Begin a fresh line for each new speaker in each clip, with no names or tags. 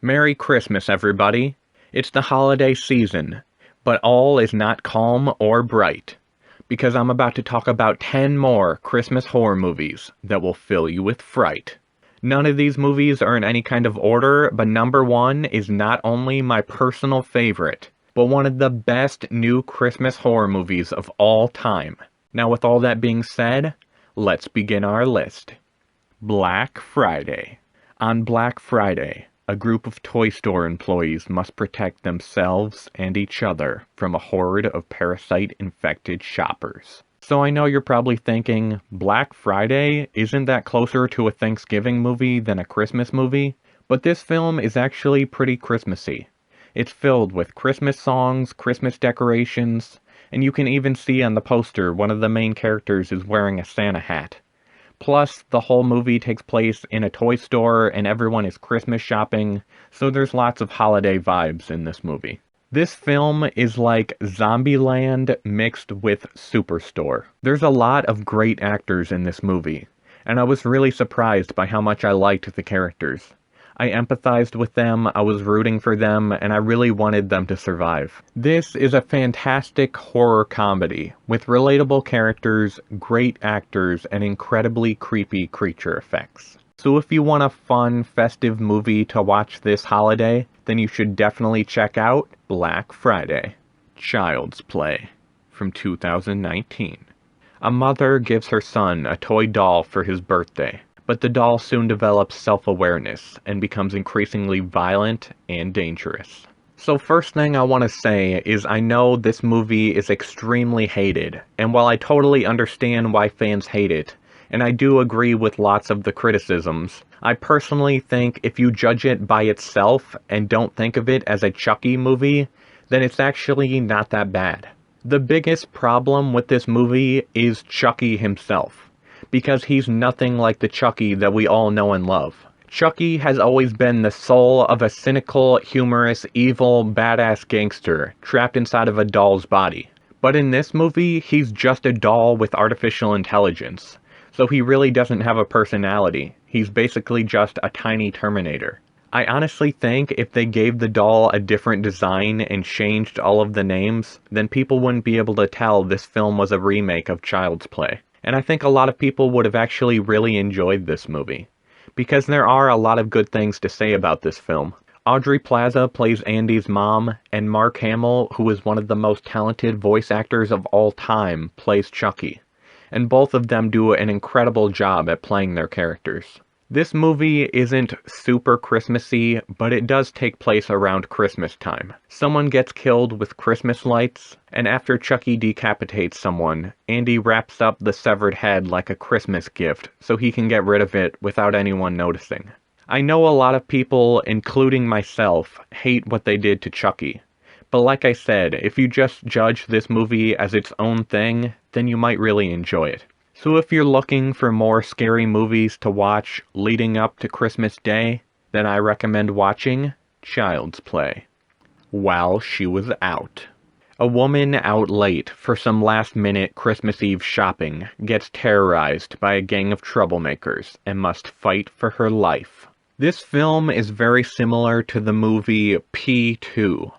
Merry Christmas, everybody. It's the holiday season, but all is not calm or bright, because I'm about to talk about 10 more Christmas horror movies that will fill you with fright. None of these movies are in any kind of order, but number one is not only my personal favorite, but one of the best new Christmas horror movies of all time. Now, with all that being said, let's begin our list. Black Friday. On Black Friday, a group of toy store employees must protect themselves and each other from a horde of parasite-infected shoppers. So I know you're probably thinking, Black Friday? Isn't that closer to a Thanksgiving movie than a Christmas movie? But this film is actually pretty Christmassy. It's filled with Christmas songs, Christmas decorations, and you can even see on the poster one of the main characters is wearing a Santa hat. Plus, the whole movie takes place in a toy store and everyone is Christmas shopping, so there's lots of holiday vibes in this movie. This film is like Zombieland mixed with Superstore. There's a lot of great actors in this movie, and I was really surprised by how much I liked the characters. I empathized with them, I was rooting for them, and I really wanted them to survive. This is a fantastic horror comedy with relatable characters, great actors, and incredibly creepy creature effects. So if you want a fun, festive movie to watch this holiday, then you should definitely check out Black Friday. Child's Play from 2019. A mother gives her son a toy doll for his birthday. But the doll soon develops self-awareness and becomes increasingly violent and dangerous. So first thing I want to say is I know this movie is extremely hated, and while I totally understand why fans hate it, and I do agree with lots of the criticisms, I personally think if you judge it by itself and don't think of it as a Chucky movie, then it's actually not that bad. The biggest problem with this movie is Chucky himself, because he's nothing like the Chucky that we all know and love. Chucky has always been the soul of a cynical, humorous, evil, badass gangster trapped inside of a doll's body. But in this movie, he's just a doll with artificial intelligence, so he really doesn't have a personality. He's basically just a tiny Terminator. I honestly think if they gave the doll a different design and changed all of the names, then people wouldn't be able to tell this film was a remake of Child's Play. And I think a lot of people would have actually really enjoyed this movie, because there are a lot of good things to say about this film. Aubrey Plaza plays Andy's mom, and Mark Hamill, who is one of the most talented voice actors of all time, plays Chucky. And both of them do an incredible job at playing their characters. This movie isn't super Christmassy, but it does take place around Christmas time. Someone gets killed with Christmas lights, and after Chucky decapitates someone, Andy wraps up the severed head like a Christmas gift so he can get rid of it without anyone noticing. I know a lot of people, including myself, hate what they did to Chucky. But like I said, if you just judge this movie as its own thing, then you might really enjoy it. So if you're looking for more scary movies to watch leading up to Christmas Day, then I recommend watching Child's Play. While She Was Out. A woman out late for some last-minute Christmas Eve shopping gets terrorized by a gang of troublemakers and must fight for her life. This film is very similar to the movie P2.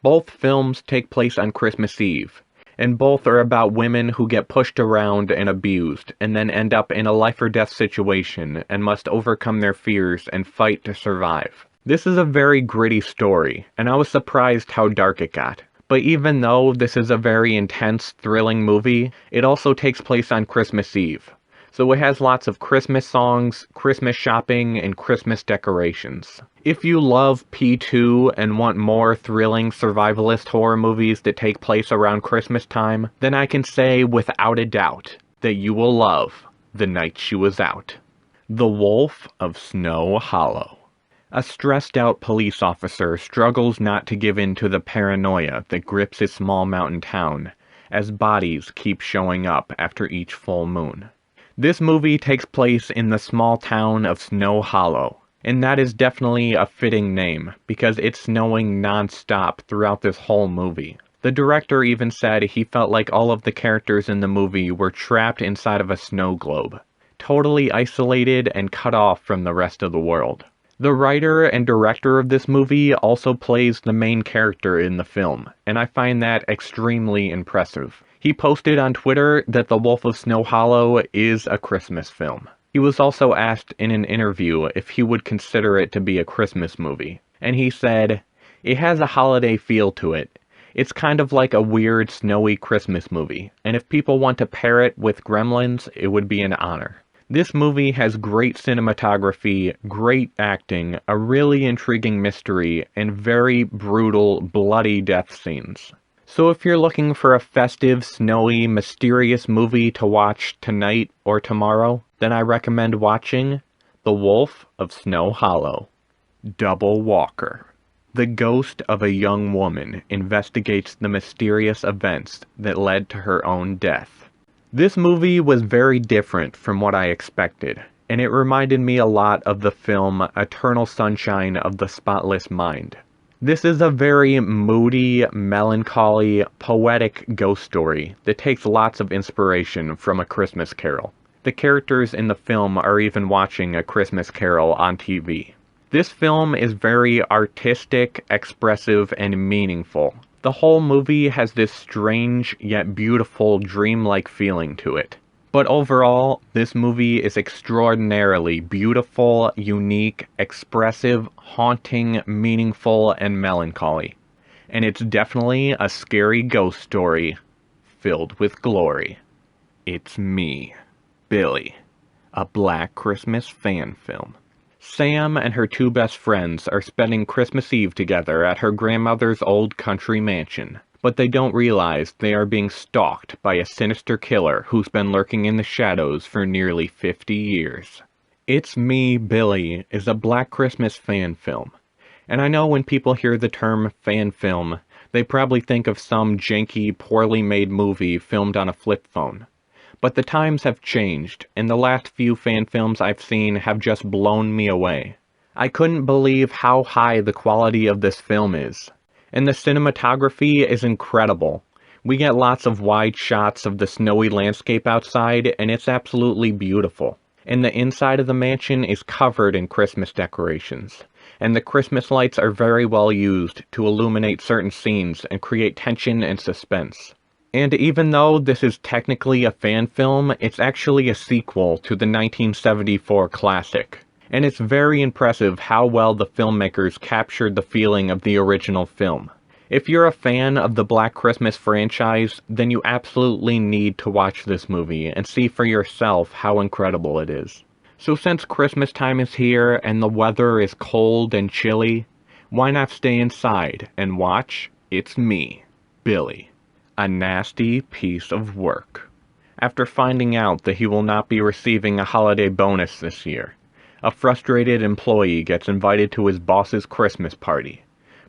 Both films take place on Christmas Eve, and both are about women who get pushed around and abused, and then end up in a life-or-death situation and must overcome their fears and fight to survive. This is a very gritty story, and I was surprised how dark it got. But even though this is a very intense, thrilling movie, it also takes place on Christmas Eve. So it has lots of Christmas songs, Christmas shopping, and Christmas decorations. If you love P2 and want more thrilling survivalist horror movies that take place around Christmas time, then I can say without a doubt that you will love The Night She Was Out. The Wolf of Snow Hollow. A stressed-out police officer struggles not to give in to the paranoia that grips his small mountain town, as bodies keep showing up after each full moon. This movie takes place in the small town of Snow Hollow, and that is definitely a fitting name, because it's snowing non-stop throughout this whole movie. The director even said he felt like all of the characters in the movie were trapped inside of a snow globe, totally isolated and cut off from the rest of the world. The writer and director of this movie also plays the main character in the film, and I find that extremely impressive. He posted on Twitter that The Wolf of Snow Hollow is a Christmas film. He was also asked in an interview if he would consider it to be a Christmas movie, and he said, "It has a holiday feel to it. It's kind of like a weird, snowy Christmas movie, and if people want to pair it with Gremlins, it would be an honor." This movie has great cinematography, great acting, a really intriguing mystery, and very brutal, bloody death scenes. So if you're looking for a festive, snowy, mysterious movie to watch tonight or tomorrow, then I recommend watching The Wolf of Snow Hollow. Double Walker. The ghost of a young woman investigates the mysterious events that led to her own death. This movie was very different from what I expected, and it reminded me a lot of the film Eternal Sunshine of the Spotless Mind. This is a very moody, melancholy, poetic ghost story that takes lots of inspiration from A Christmas Carol. The characters in the film are even watching A Christmas Carol on TV. This film is very artistic, expressive, and meaningful. The whole movie has this strange yet beautiful dreamlike feeling to it. But overall, this movie is extraordinarily beautiful, unique, expressive, haunting, meaningful, and melancholy. And it's definitely a scary ghost story filled with glory. It's me, Billy, a Black Christmas fan film. Sam and her two best friends are spending Christmas Eve together at her grandmother's old country mansion, but they don't realize they are being stalked by a sinister killer who's been lurking in the shadows for nearly 50 years. It's Me, Billy is a Black Christmas fan film, and I know when people hear the term fan film, they probably think of some janky, poorly made movie filmed on a flip phone. But the times have changed, and the last few fan films I've seen have just blown me away. I couldn't believe how high the quality of this film is. And the cinematography is incredible. We get lots of wide shots of the snowy landscape outside, and it's absolutely beautiful. And the inside of the mansion is covered in Christmas decorations. And the Christmas lights are very well used to illuminate certain scenes and create tension and suspense. And even though this is technically a fan film, it's actually a sequel to the 1974 classic. And it's very impressive how well the filmmakers captured the feeling of the original film. If you're a fan of the Black Christmas franchise, then you absolutely need to watch this movie and see for yourself how incredible it is. So since Christmas time is here and the weather is cold and chilly, why not stay inside and watch It's Me, Billy. A nasty piece of work. After finding out that he will not be receiving a holiday bonus this year, a frustrated employee gets invited to his boss's Christmas party,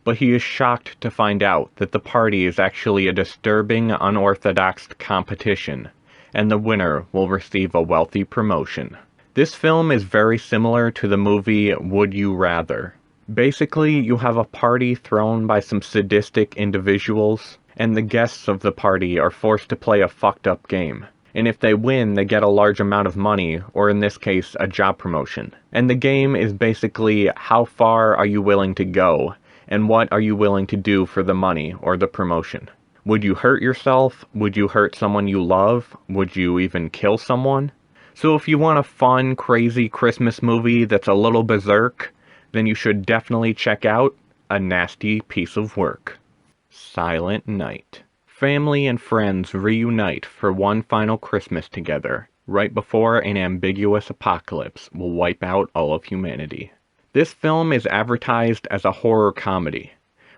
but he is shocked to find out that the party is actually a disturbing, unorthodox competition, and the winner will receive a wealthy promotion. This film is very similar to the movie Would You Rather. Basically, you have a party thrown by some sadistic individuals, and the guests of the party are forced to play a fucked up game. And if they win, they get a large amount of money, or in this case, a job promotion. And the game is basically how far are you willing to go, and what are you willing to do for the money or the promotion. Would you hurt yourself? Would you hurt someone you love? Would you even kill someone? So if you want a fun, crazy Christmas movie that's a little berserk, then you should definitely check out A Nasty Piece of Work. Silent Night. Family and friends reunite for one final Christmas together, right before an ambiguous apocalypse will wipe out all of humanity. This film is advertised as a horror comedy,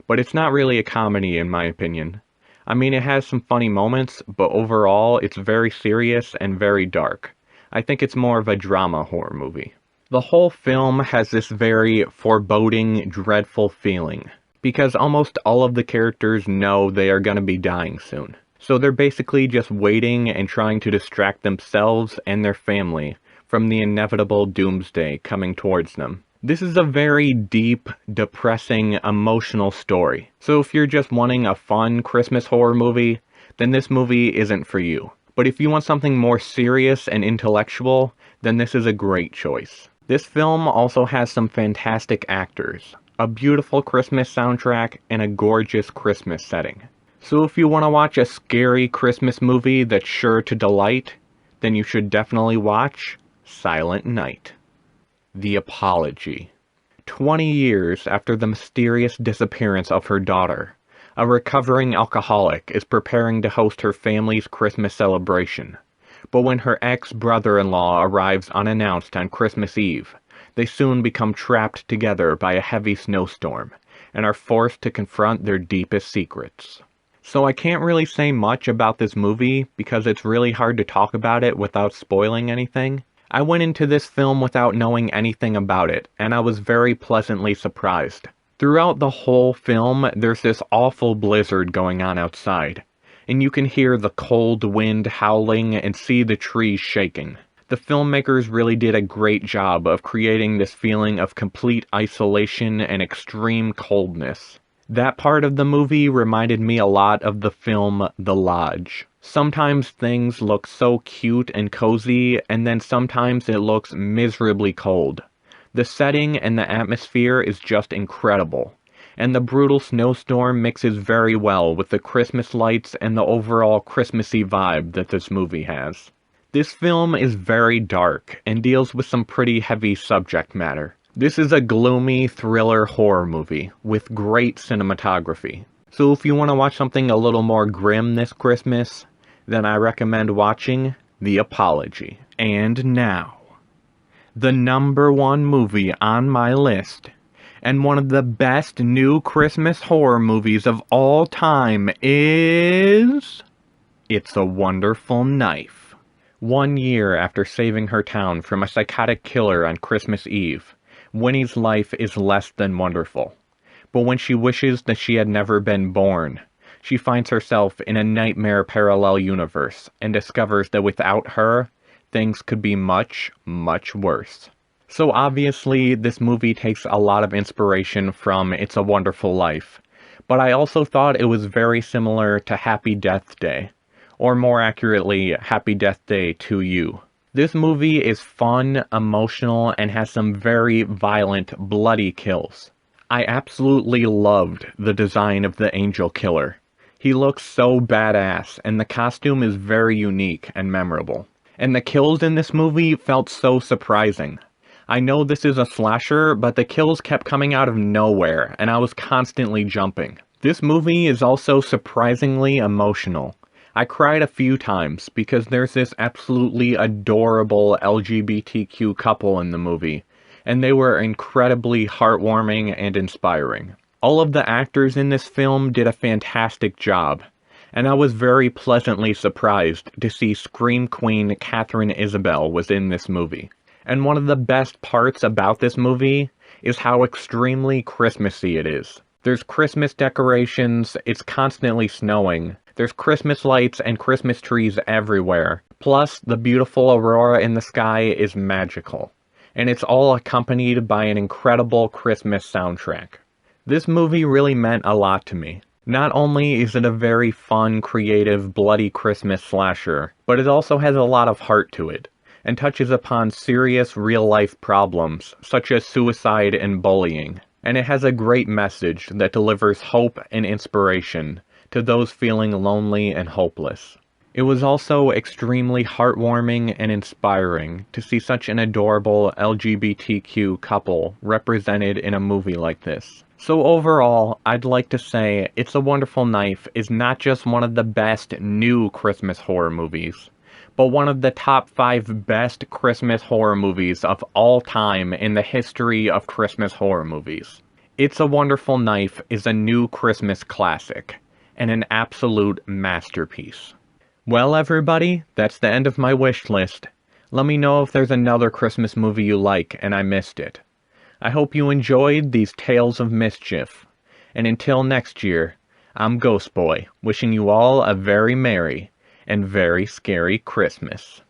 but it's not really a comedy in my opinion. I mean, it has some funny moments, but overall it's very serious and very dark. I think it's more of a drama horror movie. The whole film has this very foreboding, dreadful feeling, because almost all of the characters know they are going to be dying soon. So they're basically just waiting and trying to distract themselves and their family from the inevitable doomsday coming towards them. This is a very deep, depressing, emotional story. So if you're just wanting a fun Christmas horror movie, then this movie isn't for you. But if you want something more serious and intellectual, then this is a great choice. This film also has some fantastic actors, a beautiful Christmas soundtrack, and a gorgeous Christmas setting. So if you want to watch a scary Christmas movie that's sure to delight, then you should definitely watch Silent Night. The Apology. 20 years after the mysterious disappearance of her daughter, a recovering alcoholic is preparing to host her family's Christmas celebration. But when her ex-brother-in-law arrives unannounced on Christmas Eve, they soon become trapped together by a heavy snowstorm, and are forced to confront their deepest secrets. So I can't really say much about this movie, because it's really hard to talk about it without spoiling anything. I went into this film without knowing anything about it, and I was very pleasantly surprised. Throughout the whole film, there's this awful blizzard going on outside, and you can hear the cold wind howling and see the trees shaking. The filmmakers really did a great job of creating this feeling of complete isolation and extreme coldness. That part of the movie reminded me a lot of the film The Lodge. Sometimes things look so cute and cozy, and then sometimes it looks miserably cold. The setting and the atmosphere is just incredible, and the brutal snowstorm mixes very well with the Christmas lights and the overall Christmassy vibe that this movie has. This film is very dark and deals with some pretty heavy subject matter. This is a gloomy thriller horror movie with great cinematography. So if you want to watch something a little more grim this Christmas, then I recommend watching The Apology. And now, the #1 movie on my list, and one of the best new Christmas horror movies of all time is It's a Wonderful Knife. 1 year after saving her town from a psychotic killer on Christmas Eve, Winnie's life is less than wonderful. But when she wishes that she had never been born, she finds herself in a nightmare parallel universe and discovers that without her, things could be much, much worse. So obviously, this movie takes a lot of inspiration from It's a Wonderful Life, but I also thought it was very similar to Happy Death Day, or more accurately, Happy Death Day to You. This movie is fun, emotional, and has some very violent, bloody kills. I absolutely loved the design of the angel killer. He looks so badass, and the costume is very unique and memorable. And the kills in this movie felt so surprising. I know this is a slasher, but the kills kept coming out of nowhere, and I was constantly jumping. This movie is also surprisingly emotional. I cried a few times because there's this absolutely adorable LGBTQ couple in the movie, and they were incredibly heartwarming and inspiring. All of the actors in this film did a fantastic job, and I was very pleasantly surprised to see Scream Queen Katharine Isabelle was in this movie. And one of the best parts about this movie is how extremely Christmassy it is. There's Christmas decorations, it's constantly snowing, there's Christmas lights and Christmas trees everywhere. Plus, the beautiful aurora in the sky is magical. And it's all accompanied by an incredible Christmas soundtrack. This movie really meant a lot to me. Not only is it a very fun, creative, bloody Christmas slasher, but it also has a lot of heart to it, and touches upon serious real-life problems, such as suicide and bullying. And it has a great message that delivers hope and inspiration to those feeling lonely and hopeless. It was also extremely heartwarming and inspiring to see such an adorable LGBTQ couple represented in a movie like this. So overall, I'd like to say It's a Wonderful Knife is not just one of the best new Christmas horror movies, but one of the top 5 best Christmas horror movies of all time in the history of Christmas horror movies. It's a Wonderful Knife is a new Christmas classic, and an absolute masterpiece. Well everybody, that's the end of my wish list. Let me know if there's another Christmas movie you like and I missed it. I hope you enjoyed these tales of mischief. And until next year, I'm Ghost Boy, wishing you all a very merry and very scary Christmas.